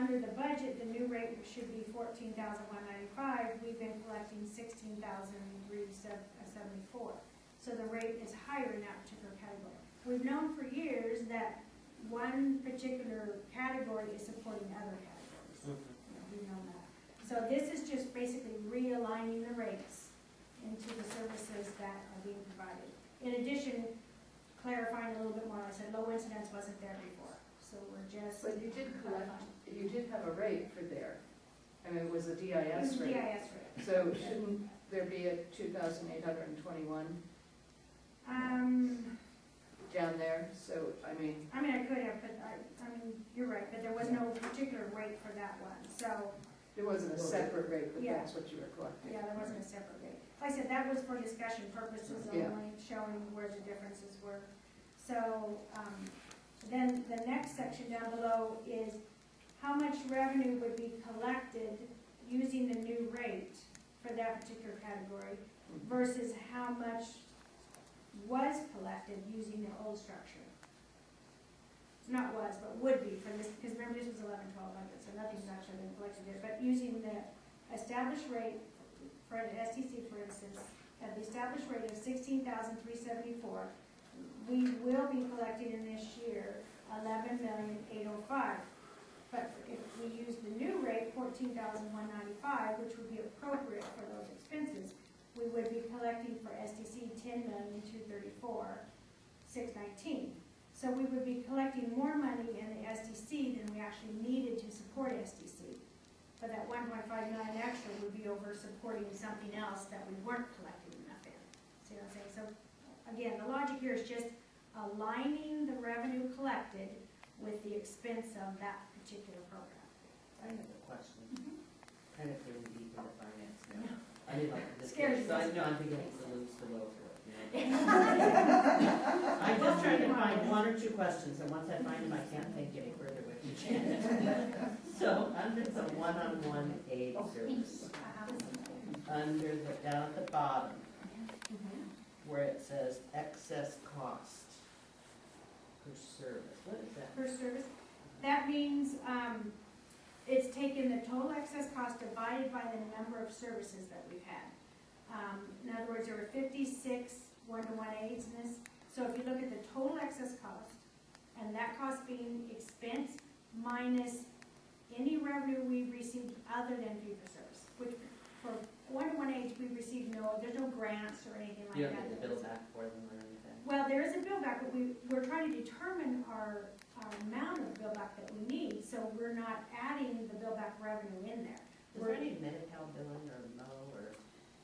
under the budget, the new rate should be $14,195. We've been collecting $16,374. So the rate is higher in that particular category. We've known for years that one particular category is supporting other categories. We've known that. So this is just basically realigning the rates into the services that are being provided. In addition, clarifying a little bit more, I said low incidence wasn't there before. So we're just. But you did have a rate for there. I mean, it was a DIS rate. It was a DIS rate. So shouldn't there be a 2,821 down there? So, I mean, I could have, but I mean, you're right, but there was no particular rate for that one. So there wasn't a separate rate, but yeah, that's what you were collecting. Yeah, there wasn't a separate rate. Like I said, that was for discussion purposes only, showing where the differences were. So then the next section down below is how much revenue would be collected using the new rate for that particular category versus how much was collected using the old structure. Not was, but would be for this, because remember this was 11-1200, so nothing's actually been collected here. But using the established rate for an STC, for instance, at the established rate of $16,374, we will be collecting in this year $11,805,000. But if we use the new rate, $14,195, which would be appropriate for those expenses, we would be collecting for STC $10,234,619. So we would be collecting more money in the STC than we actually needed to support STC. But that 1.5 million extra would be over supporting something else that we weren't collecting enough in. See what I'm saying? So again, the logic here is just aligning the revenue collected with the expense of that particular program. I have a question. Kind of getting deep into finance now. I mean, like this. Scares So you. I know I'm beginning to lose the will for it. You know? I'm just trying to find one or two questions, and once I find them, I can't think any further with you, Janet. So under the one-on-one aid service, under the down at the bottom, where it says excess cost per service, what is that? Per service, that means it's taken the total excess cost divided by the number of services that we've had. In other words, there were 56 one-to-one aids in this. So if you look at the total excess cost, and that cost being expense minus any revenue we've received other than fee-for-service, which for one-to-one aids we've received there's no grants or anything like You that. don't get the bill back for them or anything? Well, there is a bill back, but we're trying to determine our amount of bill back that we need, so we're not adding the bill back revenue in there. Is there any Medi-Cal billing or no, or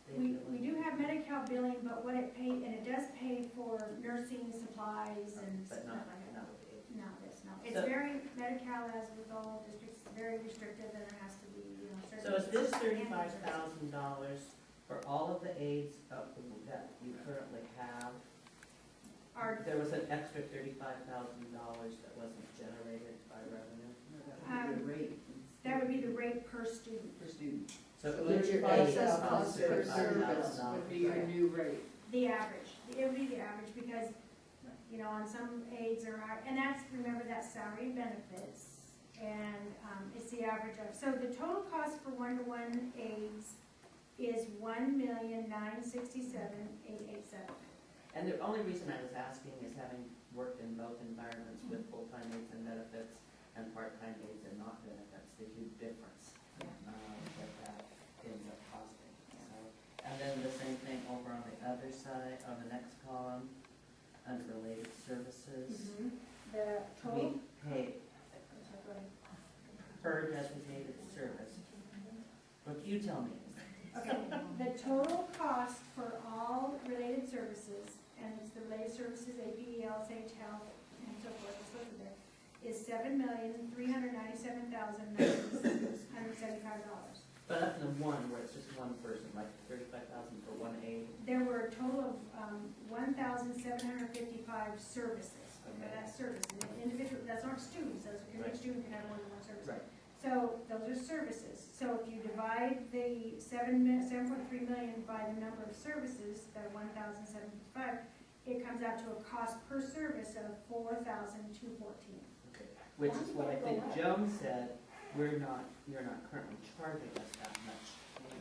state We billing? do have Medi-Cal billing, but what it pays, and it does pay for nursing supplies and But stuff not, like that. not with aid. No, it's not. It's So- very, Medi-Cal, as with all districts, is very restrictive, and there has to be, certain. So is this standards. $35,000 for all of the aids that you currently have? There was an extra $35,000 that wasn't generated by revenue? That would be the rate per student. Per student. So So your excess cost per service would be your new rate. The average, it would be the average, because, on some aids are high, and that's, remember, that's salary and benefits, and it's the average of, so the total cost for one-to-one aids is $1,967,887. And the only reason I was asking is having worked in both environments with full-time aids and benefits and part-time aids and not benefits, the huge difference that ends up costing. So, and then the same thing over on the other side, on the next column, unrelated services. The total. We pay per designated service. What you tell me. Okay, the total cost for all related services, and it's the related services, APE, LSH, health, and so forth, it's listed there, is $7,397,975. But up in the one where it's just one person, like 35,000 for one aid. There were a total of 1,755 services. Okay, that's service. And individual, that's not students. Those every student can have more than one service. Right. So those are services. So if you divide the 7.3 million by the number of services, that 1,755, it comes out to a cost per service of $4,214. Okay. Which is what I think Joan said you're not currently charging us that much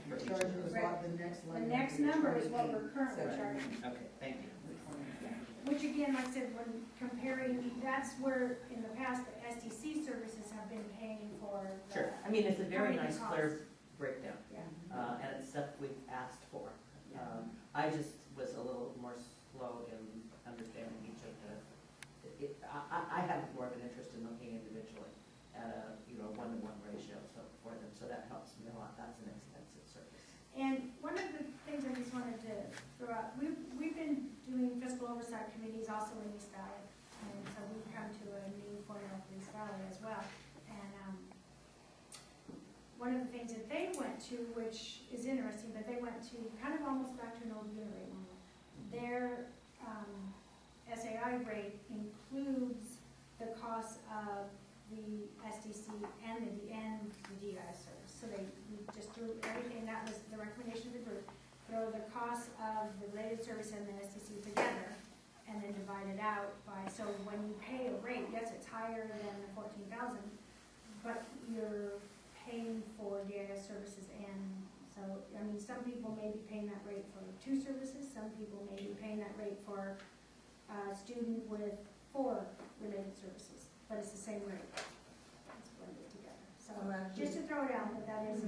for each of Charging those. was what the next The line. next number is what we're currently charging. Okay, thank you. Which again, like I said, when comparing, that's where in the past, the SDC services have been paying for. Sure, I mean, it's a very covering the nice, cost. clear breakdown, Yeah. and it's stuff we've asked for. I just was a little more slow in understanding each of I have more of an interest in looking individually at a, one-to-one ratio for them, so that helps me a lot. That's an expensive service. And one of the things I just wanted to throw out, we've been doing fiscal oversight committees also in East Valley. And so we've come to a new formula for East Valley as well. And one of the things that they went to, which is interesting, but they went to kind of almost back to an old unit rate model. Their SAI rate includes the cost of the SDC and the DI service. So we just threw everything, that was the recommendation of the group, throw the cost of the related service and the SDC together, and then divide it out by, so when you pay a rate, yes, it's higher than the 14,000, but you're paying for DIS services, and so, I mean, some people may be paying that rate for 2 services, some people may be paying that rate for a student with 4 related services, but it's the same rate. It's blended together. So, just to throw it out, that is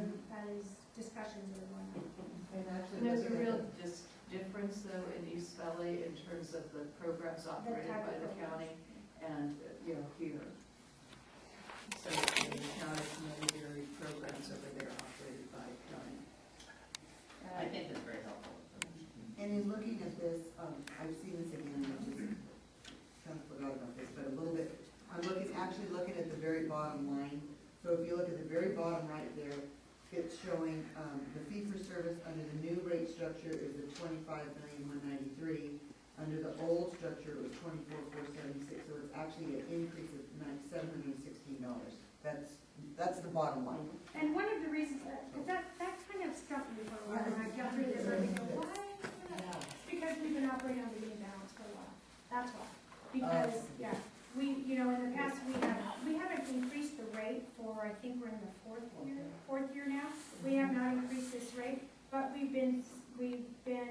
discussions that are going on. And actually, And there's a looking real at difference though in East Valley in terms of the programs operated type by of the programs. county and, here. So the county community programs over there operated by county. I think it's very helpful. and in looking at this, I've seen this again, I just kind of forgot about this, but a little bit, I'm actually looking at the very bottom line. So if you look at the very bottom right there, it's showing, the fee for service under the new rate structure is the $25,193,000. Under the old structure, it was $24,476, so it's actually an increase of $716. That's the bottom line. And one of the reasons, that kind of stumped me for a while, when I got through this, I go, why? Because we've been operating on beginning balance for a while, that's why. Because, we, in the past, we haven't increased the rate for, I think we're in the fourth year now. We have not increased this rate, but we've been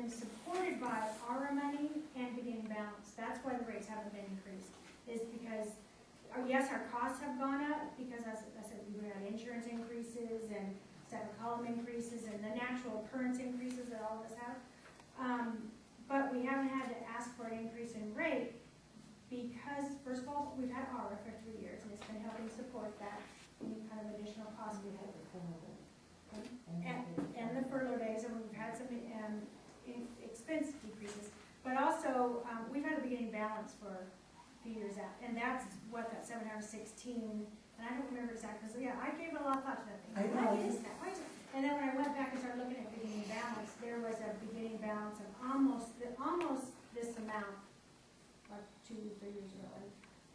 supported by ARA money and beginning balance. That's why the rates haven't been increased, is because, yes, our costs have gone up, because as I said, we've had insurance increases and second column increases and the natural occurrence increases that all of us have. But we haven't had to ask for an increase in rate because, first of all, we've had ARA for 3 years and it's been helping support that, any kind of additional costs we had. And the furlough days, and we've had some expense decreases. But also, we've had a beginning balance for a few years out, and that's what that 716, and I don't remember exactly, so I gave a lot of thought to that thing. Why is that? And then when I went back and started looking at beginning balance, there was a beginning balance of almost this amount, like 2 or 3 years ago,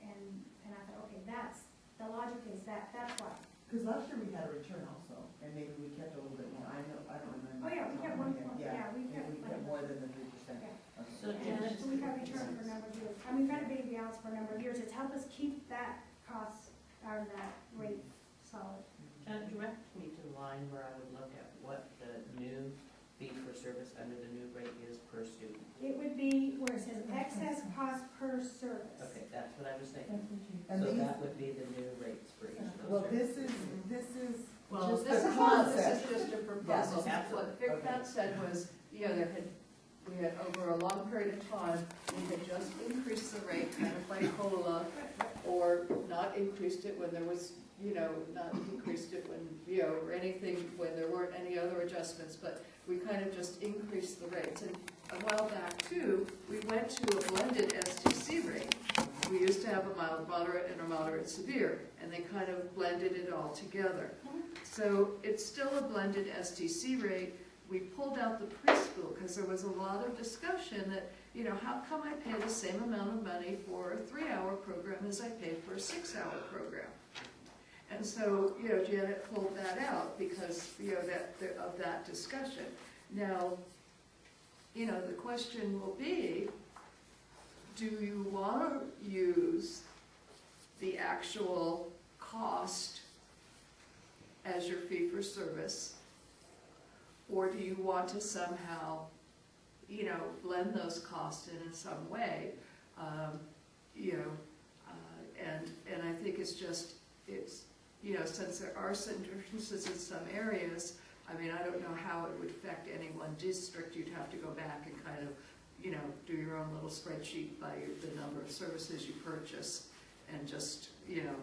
and I thought, okay, the logic is that's why. Because last year we had a return also, and maybe we kept a little bit more, I don't remember. Oh, yeah, we kept one point, we Maybe we kept more than the 3%. Yeah. Okay. So Janet, So we've had return for a number of years. I mean, we've had a big balance for a number of years. It's helped us keep that cost, or that rate solid. Janet, direct me to the line where I would look at what the new fee for service under the new rate is per student. It would be where it says excess cost per service. Okay, that's what I was thinking. And So these, that would be the new rates for each of those. well, services. this is Well, just this the is concept. just a proposal. Yes. What Okay. that said was, we had over a long period of time, we had just increased the rate kind of by COLA, or not increased it when there was, not decreased it when, or anything when there weren't any other adjustments, but we kind of just increased the rates. And a while back too, we went to a blended STC rate. We used to have a mild, moderate, and a moderate severe, and they kind of blended it all together. So it's still a blended STC rate. We pulled out the preschool because there was a lot of discussion that, how come I pay the same amount of money for a 3-hour program as I pay for a 6-hour program? And so, Janet pulled that out because, of that discussion. Now, the question will be, do you want to use the actual cost fee-for-service? Or do you want to somehow, you know, blend those costs in some way? You know, and I think it's just, it's, you know, since there are some differences in some areas, I mean, I don't know how it would affect any one district. You'd have to go back and kind of, you know, do your own little spreadsheet by the number of services you purchase and just, you know.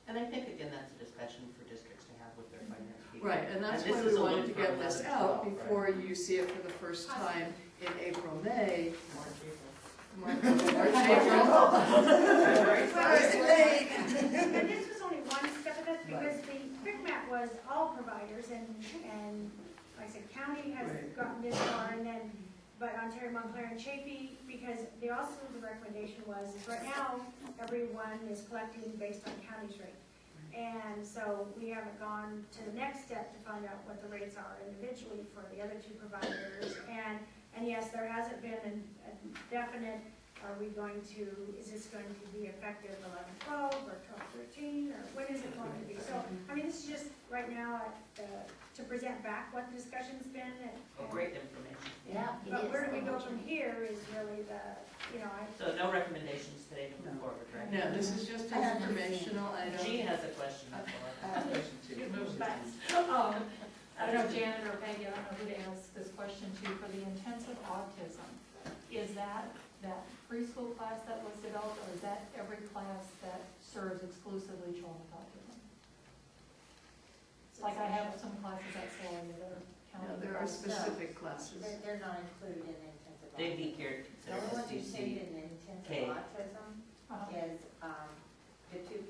And I think, again, that's a discussion for districts to have with their finance people. Right, and that's And this why we is a wanted look to for get this 11, out 12, before right? you see it for the first time in April, May. March, April. March, April. And this was only one step of it, because the quick map was all providers, and like I said, county has gotten this far, and then, but Ontario, Montclair, and Chaffey, because the recommendation was, is right now, everyone is collecting based on county's rate. And so we haven't gone to the next step to find out what the rates are individually for the other two providers. And yes, there hasn't been a definite, are we going to, is this going to be effective 11/12 or 12/13, or when is it going to be? So, I mean, this is just right now to present back what the discussion's been. Oh, great information. Yeah, it But is. where do we go from here is really the, you know, So no recommendations today to move forward, right? No, this is just I have informational. I Jean don't. has a question. I have a question too. I don't know, Janet or Peggy, I don't know who to ask this question to, for the intensive autism, is that preschool class that was developed, or is that every class that serves exclusively children with autism? Like I have some classes at Salem that are No, counted. there are specific classes. They're not included in intensive They'd be autism. here The only ones you see considered in intensive K. autism is, the two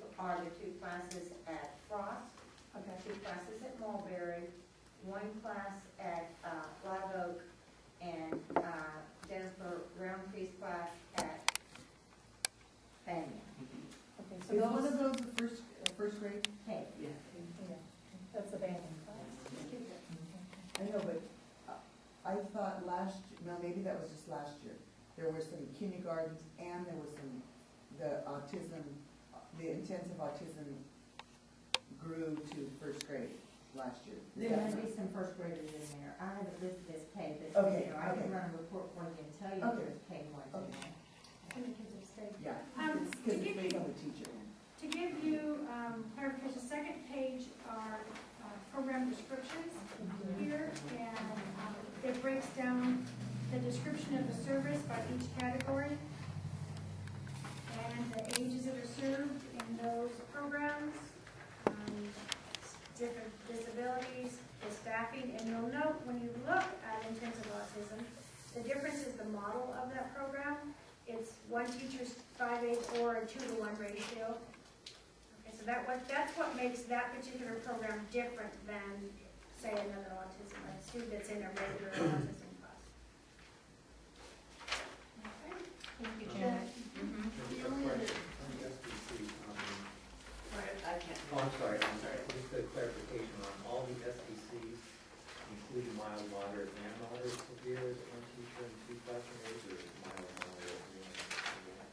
classes at Frost, Okay, two classes at Mulberry, one class at, Live Oak, and, Jennifer Roundtree's class at Banyan. okay, Is so one those, of those the first grade? Hey, Yeah. yeah, that's the banding class. I know, but I thought maybe that was just last year. There were some kindergartens and there was the intensive autism grew to first grade last year. there might be some first graders in there. I haven't listed as K, but, Okay, you know, I okay. can run a report for you and tell you Okay. there's K ones in there. how many kids have stayed. Yeah, To because give it's based on the teacher. To give you clarification, the second page are program descriptions here, and it breaks down the description of the service by each category and the ages that are served in those programs, different disabilities, the staffing, and you'll note when you look at intensive autism, the difference is the model of that program. It's one teacher's 5 aides or a 2-to-1 ratio. Okay, so that's what makes that particular program different than, say, another autism, a student that's in a regular autism class. Okay. Thank you, Janet. The only other, I can't. Oh, I'm sorry, just a clarification on all the SDCs, including mild, moderate, and moderate severe, is it one teacher and 2 classroom aides, or is it mild, moderate, and one?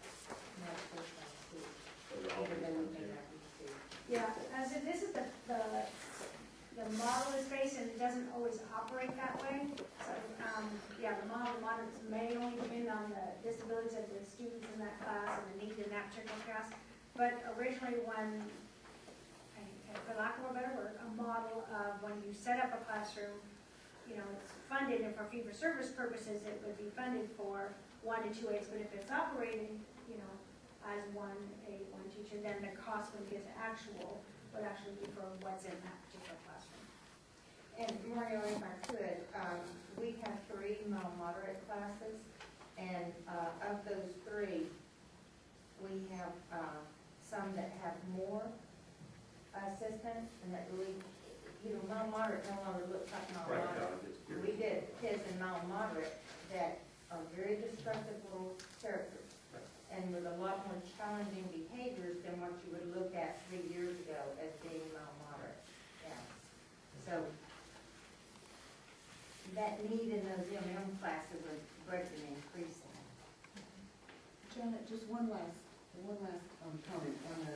that's first one, too. So they're all Even though we may different, not be two. Yeah, as in, this is the model is based, and it doesn't always operate that way. So, yeah, the model moderates may only depend on the disabilities of the students in that class and the need in that particular class. But originally, when, for lack of a better word, a model of when you set up a classroom, you know, it's funded, and for fee-for-service purposes, it would be funded for 1 to 2 aides. But if it's operating, you know, as one aide, one teacher, then the cost when it gets actual would actually be for what's in that particular classroom. And Mario, if I could, we have 3 mild moderate classes, and of those 3, we have some that have more assistance, and that really, you know, mild moderate no longer looks like mild Right, moderate. no, it's good. We did kids in mild moderate that are very destructive little characters, and with a lot more challenging behaviors than what you would look at 3 years ago as being mild moderate. Yeah. So that need in those M&M classes are greatly increasing. Janet, just one last comment on the